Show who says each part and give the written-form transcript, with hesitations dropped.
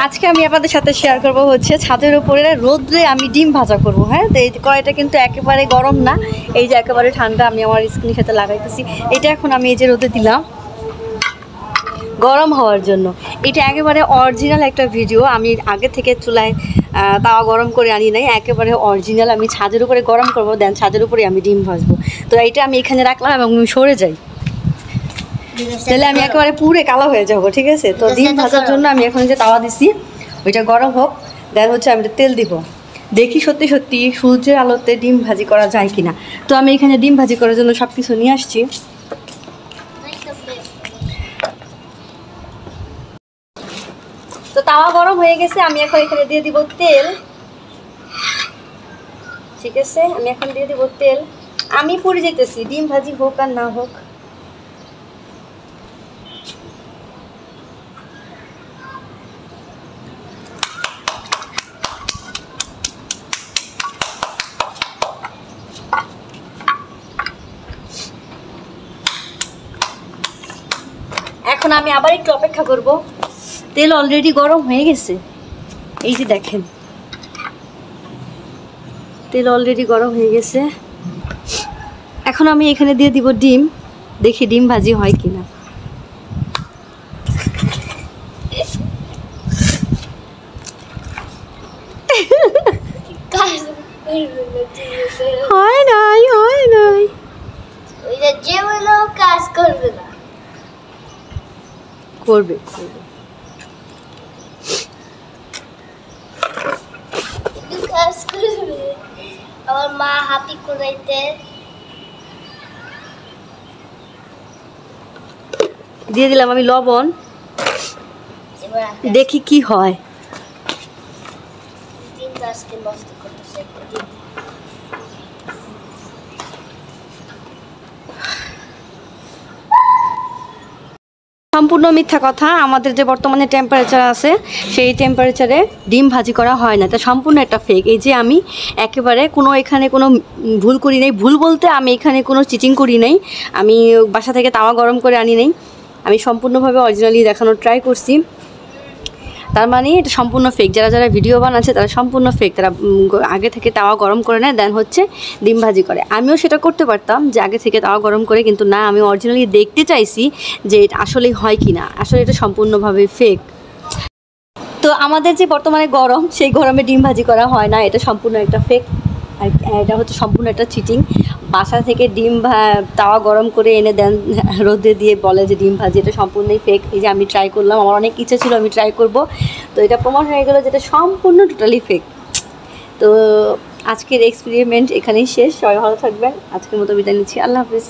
Speaker 1: আজকে আমি আপনাদের সাথে শেয়ার করব হচ্ছে ছাদের উপরে রোদ্রে আমি ডিম ভাজা করব। হ্যাঁ, তো এই কড়াইটা কিন্তু একেবারে গরম না, এই যে একেবারে ঠান্ডা। আমি আমার স্কিনের সাথে লাগাইতেছি। এটা এখন আমি এই যে রোদে দিলাম গরম হওয়ার জন্য। এটা একেবারে অরিজিনাল একটা ভিডিও। আমি আগে থেকে চুলায় তাওয়া গরম করে আনি নাই, একেবারে অরিজিনাল। আমি ছাদের উপরে গরম করবো, দেন ছাদের উপরে আমি ডিম ভাজবো। তো এটা আমি এখানে রাখলাম এবং আমি সরে যাই, তাহলে আমি একেবারে পুরে কালো হয়ে যাবো। ঠিক আছে, তো ডিম ভাজার জন্য আমি এখন যে তাওয়া দিছি ওইটা গরম হোক, দেন হচ্ছে আমি তেল দিব। দেখি সত্যি সত্যি সূর্যের আলোতে ডিম ভাজি করা যায় কিনা। তো আমি এখানে ডিম ভাজি করার জন্য সব কিছু নিয়ে আসছি। তো তাওয়া গরম হয়ে গেছে, আমি এখন এখানে দিয়ে দিব তেল। ঠিক আছে, আমি এখন দিয়ে দিব তেল। আমি পুড়ে যেতেছি, ডিম ভাজি হোক আর না হোক। এখন আমি আবার একটু অপেক্ষা করব। তেল অলরেডি গরম হয়ে গেছে, এই যে দেখেন তেল অলরেডি গরম হয়ে গেছে। এখন আমি এখানে দিয়ে দিব ডিম, দেখি ডিম ভাজি হয় কিনা। হয় নাই, হয় নাই,
Speaker 2: ওইটা যে বলো কাজ করবে না।
Speaker 1: করবে করবে,
Speaker 2: কাজ করবে। আমার মা হাপি করাইতে
Speaker 1: দিয়ে দিলাম আমি লবণ, দেখি কি হয়।
Speaker 2: আজকে নষ্ট করতেছে।
Speaker 1: সম্পূর্ণ মিথ্যা কথা। আমাদের যে বর্তমানে টেম্পারেচার আছে সেই টেম্পারেচারে ডিম ভাজি করা হয় না, তা সম্পূর্ণ একটা ফেক। এই যে আমি একেবারে কোনো এখানে কোনো ভুল করি নাই। ভুল বলতে আমি এখানে কোনো চিটিং করি নাই, আমি বাসা থেকে তাওয়া গরম করে আনি নাই। আমি সম্পূর্ণভাবে অরিজিনালি দেখানোর ট্রাই করছি। তার মানে এটা সম্পূর্ণ ফেক। যারা যারা ভিডিও বানাচ্ছে তারা সম্পূর্ণ ফেক। তারা আগে থেকে তাওয়া গরম করে নেয়, দেন হচ্ছে ডিম ভাজি করে। আমিও সেটা করতে পারতাম যে আগে থেকে তাওয়া গরম করে, কিন্তু না, আমি অরিজিনালি দেখতে চাইছি যে এটা আসলেই হয় কি না। আসলে এটা সম্পূর্ণভাবে ফেক। তো আমাদের যে বর্তমানে গরম, সেই গরমে ডিম ভাজি করা হয় না, এটা সম্পূর্ণ একটা ফেক। আর এটা হচ্ছে সম্পূর্ণ একটা চিটিং। বাসা থেকে ডিম তাওয়া গরম করে এনে দেন, রোদে দিয়ে বলে যে ডিম ভাজি, এটা সম্পূর্ণই ফেক। এই যে আমি ট্রাই করলাম, আমার অনেক ইচ্ছা ছিল আমি ট্রাই করব, তো এটা প্রমাণ হয়ে গেলো যেটা সম্পূর্ণ টোটালি ফেক। তো আজকের এক্সপেরিমেন্ট এখানেই শেষ। সবাই ভালো থাকবেন। আজকের মতো বিদায় নিচ্ছি। আল্লাহ হাফিজ।